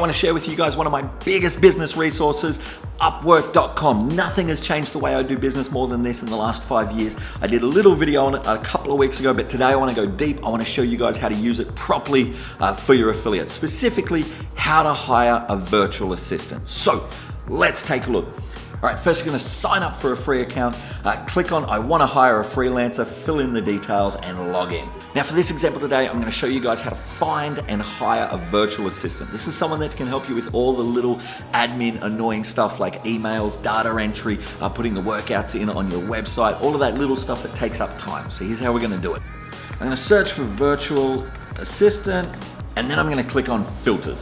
want to share with you guys one of my biggest business resources, Upwork.com. Nothing has changed the way I do business more than this in the last 5 years. I did a little video on it a couple of weeks ago, but today I want to go deep. I want to show you guys how to use it properly for your affiliates, specifically how to hire a virtual assistant. So let's take a look. All right, first you're gonna sign up for a free account, click on I wanna hire a freelancer, fill in the details and log in. Now for this example today, I'm gonna show you guys how to find and hire a virtual assistant. This is someone that can help you with all the little admin annoying stuff like emails, data entry, putting the workouts in on your website, all of that little stuff that takes up time. So here's how we're gonna do it. I'm gonna search for virtual assistant and then I'm gonna click on filters.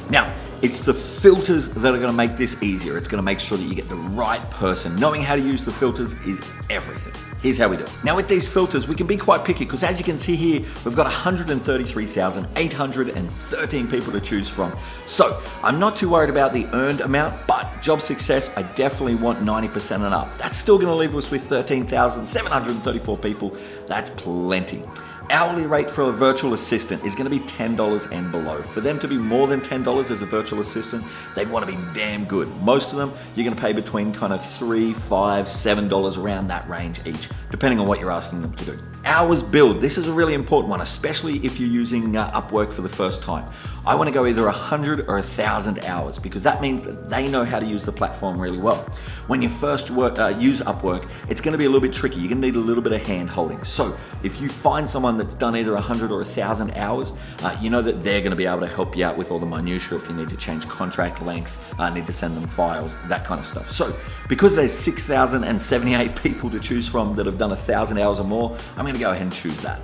Now, it's the filters that are gonna make this easier. It's gonna make sure that you get the right person. Knowing how to use the filters is everything. Here's how we do it. Now with these filters, we can be quite picky because as you can see here, we've got 133,813 people to choose from. So I'm not too worried about the earned amount, but job success, I definitely want 90% and up. That's still gonna leave us with 13,734 people. That's plenty. Hourly rate for a virtual assistant is gonna be $10 and below. For them to be more than $10 as a virtual assistant, they wanna be damn good. Most of them, you're gonna pay between kind of $3, $5, $7, around that range each, depending on what you're asking them to do. Hours billed, this is a really important one, especially if you're using Upwork for the first time. I wanna go either 100 or 1,000 hours because that means that they know how to use the platform really well. When you first use Upwork, it's gonna be a little bit tricky. You're gonna need a little bit of hand holding. So if you find someone that's done either 100 or 1,000 hours, you know that they're gonna be able to help you out with all the minutiae if you need to change contract length, need to send them files, that kind of stuff. So because there's 6,078 people to choose from that have done 1,000 hours or more, I'm gonna go ahead and choose that.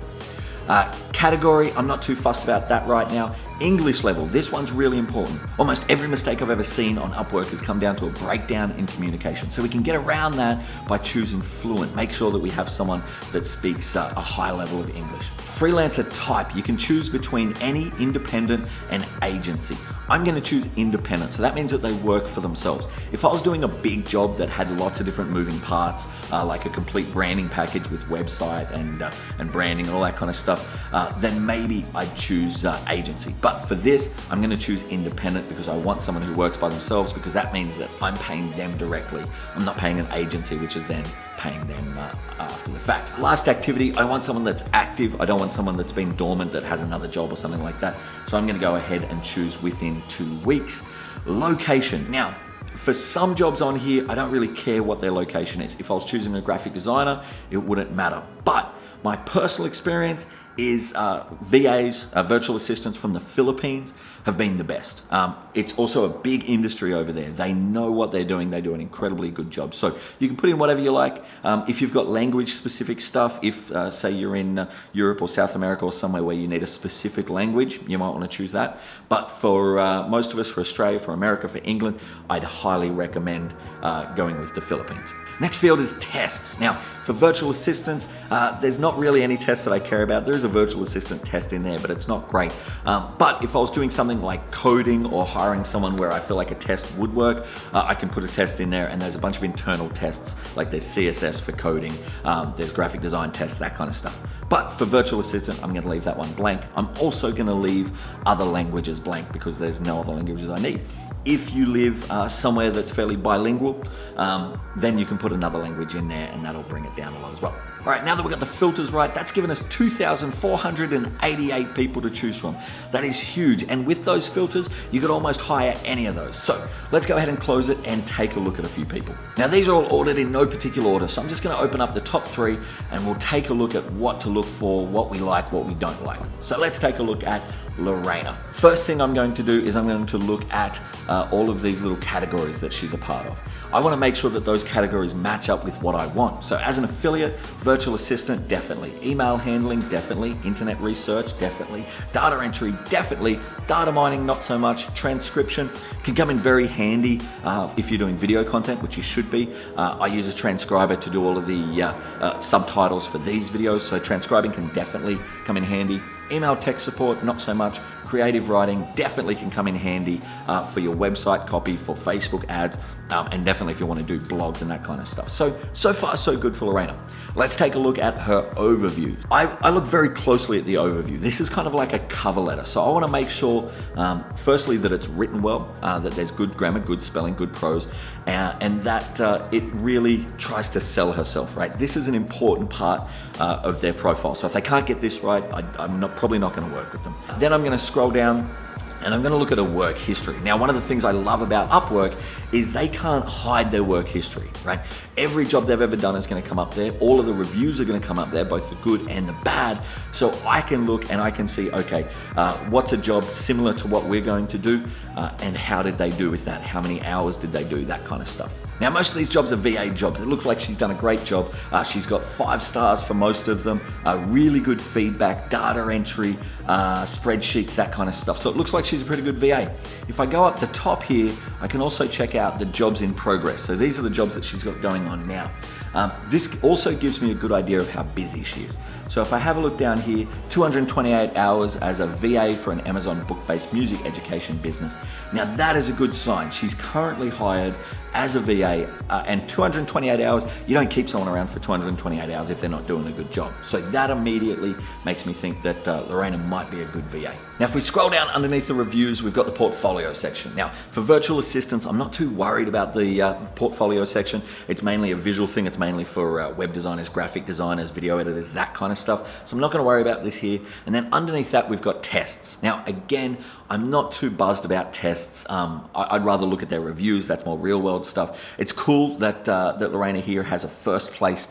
Category, I'm not too fussed about that right now. English level, this one's really important. Almost every mistake I've ever seen on Upwork has come down to a breakdown in communication. So we can get around that by choosing fluent. Make sure that we have someone that speaks a high level of English. Freelancer type, you can choose between any independent and agency. I'm gonna choose independent, so that means that they work for themselves. If I was doing a big job that had lots of different moving parts, like a complete branding package with website and branding and all that kind of stuff, then maybe I'd choose agency. But for this, I'm gonna choose independent because I want someone who works by themselves because that means that I'm paying them directly. I'm not paying an agency, which is then paying them after the fact. Last activity, I want someone that's active. I don't want someone that's been dormant that has another job or something like that. So I'm gonna go ahead and choose within 2 weeks. Location. Now, for some jobs on here, I don't really care what their location is. If I was choosing a graphic designer, it wouldn't matter. But my personal experience is VAs, virtual assistants from the Philippines have been the best. It's also a big industry over there. They know what they're doing. They do an incredibly good job. So you can put in whatever you like. If you've got language specific stuff, if say you're in Europe or South America or somewhere where you need a specific language, you might want to choose that. But for most of us, for Australia, for America, for England, I'd highly recommend going with the Philippines. Next field is tests. Now, for virtual assistants, there's not really any tests that I care about. There is a virtual assistant test in there, but it's not great. But if I was doing something like coding or hiring someone where I feel like a test would work, I can put a test in there and there's a bunch of internal tests, like there's CSS for coding, there's graphic design tests, that kind of stuff. But for virtual assistant, I'm gonna leave that one blank. I'm also gonna leave other languages blank because there's no other languages I need. If you live somewhere that's fairly bilingual, then you can put another language in there and that'll bring it down a lot as well. All right, now that we've got the filters right, that's given us 2,488 people to choose from. That is huge. And with those filters, you could almost hire any of those. So let's go ahead and close it and take a look at a few people. Now these are all ordered in no particular order. So I'm just gonna open up the top 3 and we'll take a look at what to look for, what we like, what we don't like. So let's take a look at Lorena. First thing I'm going to do is I'm going to look at all of these little categories that she's a part of. I want to make sure that those categories match up with what I want. So as an affiliate, virtual assistant, definitely. Email handling, definitely. Internet research, definitely. Data entry, definitely. Data mining, not so much. Transcription can come in very handy if you're doing video content, which you should be. I use a transcriber to do all of the subtitles for these videos, so transcribing can definitely come in handy. Email tech support, not so much. Creative writing definitely can come in handy for your website copy, for Facebook ads, And definitely if you want to do blogs and that kind of stuff. So far so good for Lorena. Let's take a look at her overview. I look very closely at the overview. This is kind of like a cover letter. So I want to make sure, firstly, that it's written well, that there's good grammar, good spelling, good prose, and that it really tries to sell herself, right? This is an important part of their profile. So if they can't get this right, I'm probably not going to work with them. Then I'm going to scroll down and I'm going to look at a work history. Now, one of the things I love about Upwork is they can't hide their work history, right? Every job they've ever done is going to come up there. All of the reviews are going to come up there, both the good and the bad. So I can look and I can see, okay, what's a job similar to what we're going to do, and how did they do with that? How many hours did they do? That kind of stuff. Now, most of these jobs are VA jobs. It looks like she's done a great job. She's got 5 stars for most of them, really good feedback, data entry, spreadsheets, that kind of stuff. So it looks like she's a pretty good VA. If I go up the top here, I can also check out the jobs in progress. So these are the jobs that she's got going on now. This also gives me a good idea of how busy she is. So if I have a look down here, 228 hours as a VA for an Amazon book-based music education business. Now that is a good sign. She's currently hired as a VA, and 228 hours, you don't keep someone around for 228 hours if they're not doing a good job. So that immediately makes me think that Lorena might be a good VA. Now, if we scroll down underneath the reviews, we've got the portfolio section. Now, for virtual assistants, I'm not too worried about the portfolio section. It's mainly a visual thing. It's mainly for web designers, graphic designers, video editors, that kind of stuff. So I'm not going to worry about this here. And then underneath that, we've got tests. Now, again, I'm not too buzzed about tests. I'd rather look at their reviews. That's more real world stuff. It's cool that Lorena here has a first place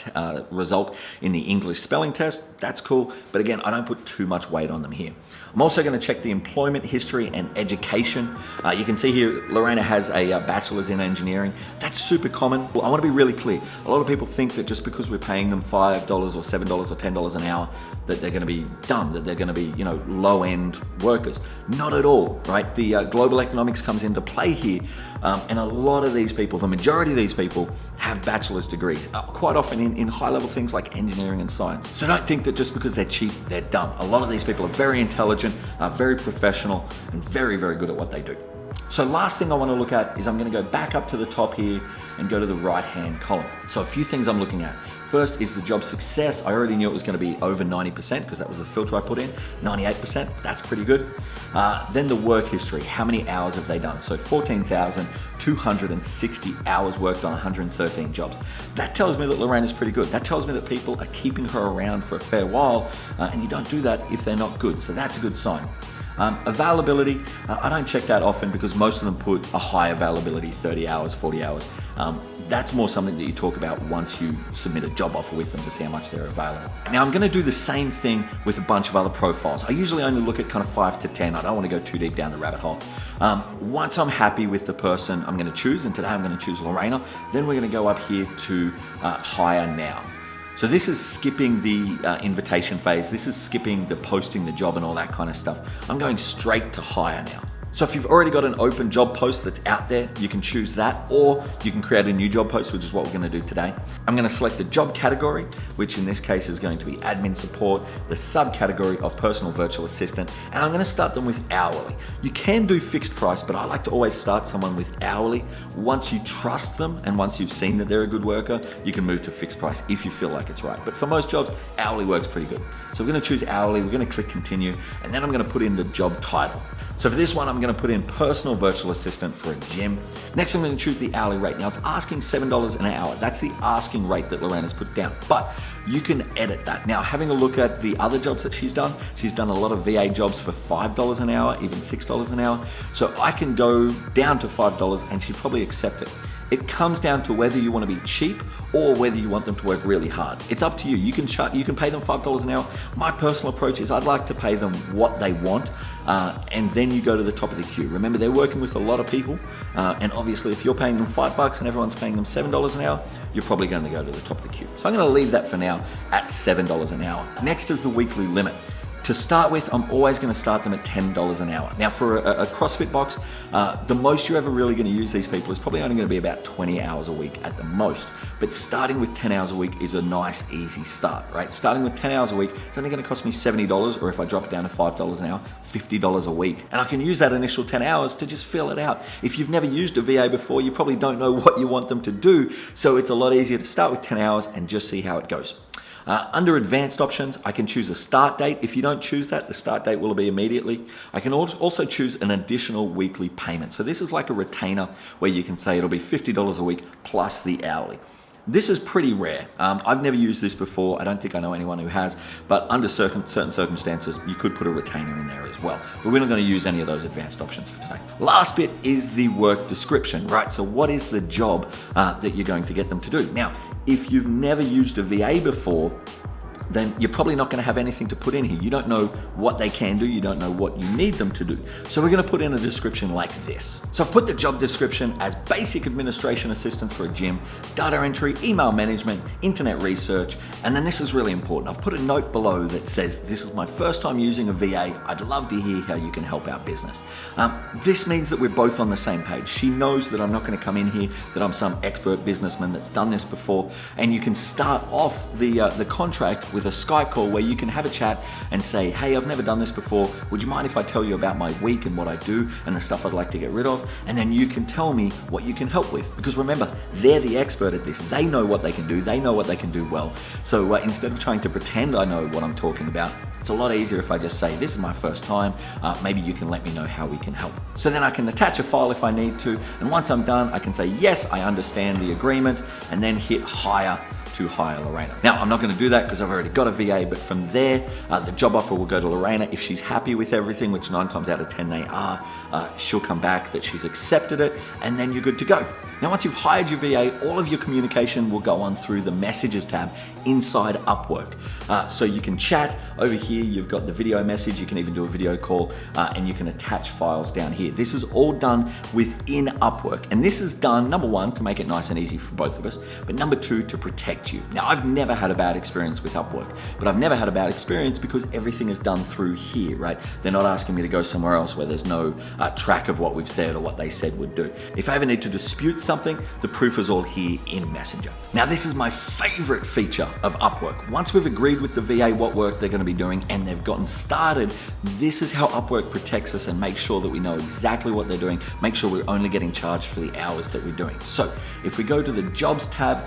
result in the English spelling test. That's cool. But again, I don't put too much weight on them here. I'm also going to check the employment history and education. You can see here, Lorena has a bachelor's in engineering. That's super common. Well, I want to be really clear. A lot of people think that just because we're paying them $5 or $7 or $10 an hour, that they're going to be dumb, that they're going to be, low-end workers. Not at all, right? The global economics comes into play here, and a lot of these people, the majority of these people, have bachelor's degrees, quite often in high-level things like engineering and science. So don't think that just because they're cheap, they're dumb. A lot of these people are very intelligent, very professional, and very, very good at what they do. So last thing I want to look at is I'm going to go back up to the top here and go to the right-hand column. So a few things I'm looking at. First is the job success. I already knew it was going to be over 90% because that was the filter I put in. 98%, that's pretty good. Then the work history. How many hours have they done? So 14,260 hours worked on 113 jobs. That tells me that Lorena's pretty good. That tells me that people are keeping her around for a fair while, and you don't do that if they're not good. So that's a good sign. Availability, I don't check that often because most of them put a high availability, 30 hours, 40 hours. That's more something that you talk about once you submit a job offer with them to see how much they're available. Now I'm gonna do the same thing with a bunch of other profiles. I usually only look at kind of 5 to 10. I don't wanna go too deep down the rabbit hole. Once I'm happy with the person, I'm gonna choose, and today I'm gonna choose Lorena. Then we're gonna go up here to hire now. So this is skipping the invitation phase. This is skipping the posting the job and all that kind of stuff. I'm going straight to hire now. So if you've already got an open job post that's out there, you can choose that, or you can create a new job post, which is what we're gonna do today. I'm gonna select the job category, which in this case is going to be admin support, the subcategory of personal virtual assistant, and I'm gonna start them with hourly. You can do fixed price, but I like to always start someone with hourly. Once you trust them and once you've seen that they're a good worker, you can move to fixed price if you feel like it's right. But for most jobs, hourly works pretty good. So we're gonna choose hourly, we're gonna click continue, and then I'm gonna put in the job title. So for this one, I'm gonna put in personal virtual assistant for a gym. Next, I'm gonna choose the hourly rate. Now it's asking $7 an hour. That's the asking rate that Lorena's put down, but you can edit that. Now, having a look at the other jobs that she's done a lot of VA jobs for $5 an hour, even $6 an hour. So I can go down to $5 and she'd probably accept it. It comes down to whether you want to be cheap or whether you want them to work really hard. It's up to you. You can pay them $5 an hour. My personal approach is I'd like to pay them what they want, and then you go to the top of the queue. Remember, they're working with a lot of people, and obviously if you're paying them $5 and everyone's paying them $7 an hour, you're probably going to go to the top of the queue. So I'm going to leave that for now at $7 an hour. Next is the weekly limit. To start with, I'm always going to start them at $10 an hour. Now for a CrossFit box, the most you're ever really going to use these people is probably only going to be about 20 hours a week at the most. But starting with 10 hours a week is a nice, easy start, right? Starting with 10 hours a week, it's only going to cost me $70, or if I drop it down to $5 an hour, $50 a week. And I can use that initial 10 hours to just fill it out. If you've never used a VA before, you probably don't know what you want them to do. So it's a lot easier to start with 10 hours and just see how it goes. Under advanced options, I can choose a start date. If you don't choose that, the start date will be immediately. I can also choose an additional weekly payment. So this is like a retainer where you can say it'll be $50 a week plus the hourly. This is pretty rare. I've never used this before. I don't think I know anyone who has, but under certain circumstances, you could put a retainer in there as well. But we're not going to use any of those advanced options for today. Last bit is the work description, right? So what is the job that you're going to get them to do? Now, if you've never used a VA before, then you're probably not going to have anything to put in here. You don't know what they can do. You don't know what you need them to do. So we're going to put in a description like this. So I've put the job description as basic administration assistance for a gym, data entry, email management, internet research, and then this is really important. I've put a note below that says, this is my first time using a VA. I'd love to hear how you can help our business. This means that we're both on the same page. She knows that I'm not going to come in here, that I'm some expert businessman that's done this before, and you can start off the contract with a Skype call where you can have a chat and say, hey, I've never done this before. Would you mind if I tell you about my week and what I do and the stuff I'd like to get rid of? And then you can tell me what you can help with. Because remember, they're the expert at this. They know what they can do. They know what they can do well. So instead of trying to pretend I know what I'm talking about, it's a lot easier if I just say, this is my first time. Maybe you can let me know how we can help. So then I can attach a file if I need to. And once I'm done, I can say, yes, I understand the agreement, and then hit hire to hire Lorena. Now, I'm not going to do that because I've already got a VA, but from there, the job offer will go to Lorena. If she's happy with everything, which 9 times out of 10 they are, she'll come back that she's accepted it, and then you're good to go. Now, once you've hired your VA, all of your communication will go on through the Messages tab inside Upwork. So you can chat over here, you've got the video message, you can even do a video call, and you can attach files down here. This is all done within Upwork. And this is done, number one, to make it nice and easy for both of us, but number two, to protect you. Now, I've never had a bad experience with Upwork, but I've never had a bad experience because everything is done through here, right? They're not asking me to go somewhere else where there's no track of what we've said or what they said would do. If I ever need to dispute something, the proof is all here in Messenger. Now, this is my favorite feature of Upwork. Once we've agreed with the VA what work they're going to be doing and they've gotten started, this is how Upwork protects us and makes sure that we know exactly what they're doing, make sure we're only getting charged for the hours that we're doing. So if we go to the jobs tab,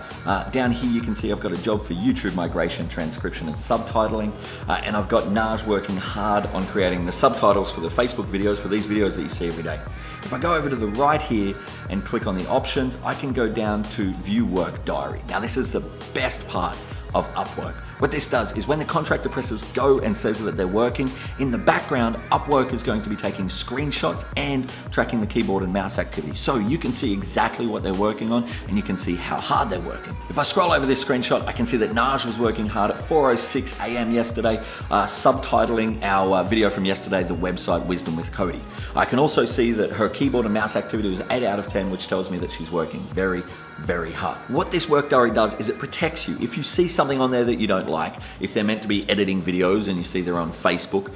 down here you can see I've got a job for YouTube migration, transcription, and subtitling, and I've got Naj working hard on creating the subtitles for the Facebook videos, for these videos that you see every day. If I go over to the right here and click on the options, I can go down to view work diary. Now this is the best part of Upwork. What this does is when the contractor presses go and says that they're working, in the background, Upwork is going to be taking screenshots and tracking the keyboard and mouse activity. So you can see exactly what they're working on and you can see how hard they're working. If I scroll over this screenshot, I can see that Naj was working hard at 4:06 a.m. yesterday, subtitling our video from yesterday, the website Wisdom with Cody. I can also see that her keyboard and mouse activity was 8 out of 10, which tells me that she's working very, very hard. What this work diary does is it protects you. If you see something on there that you don't like, if they're meant to be editing videos and you see they're on Facebook,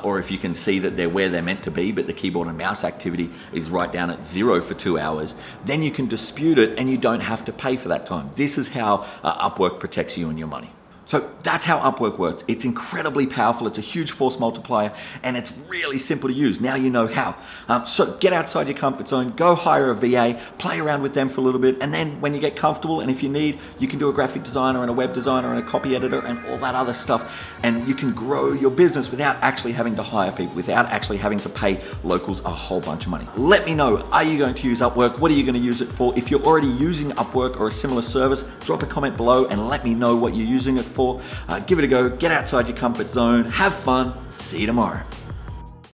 or if you can see that they're where they're meant to be, but the keyboard and mouse activity is right down at 0 for 2 hours, then you can dispute it and you don't have to pay for that time. This is how Upwork protects you and your money. So that's how Upwork works. It's incredibly powerful. It's a huge force multiplier and it's really simple to use. Now you know how. So get outside your comfort zone, go hire a VA, play around with them for a little bit, and then when you get comfortable and if you need, you can do a graphic designer and a web designer and a copy editor and all that other stuff, and you can grow your business without actually having to hire people, without actually having to pay locals a whole bunch of money. Let me know, are you going to use Upwork? What are you going to use it for? If you're already using Upwork or a similar service, drop a comment below and let me know what you're using it for. Give it a go, get outside your comfort zone, have fun, see you tomorrow.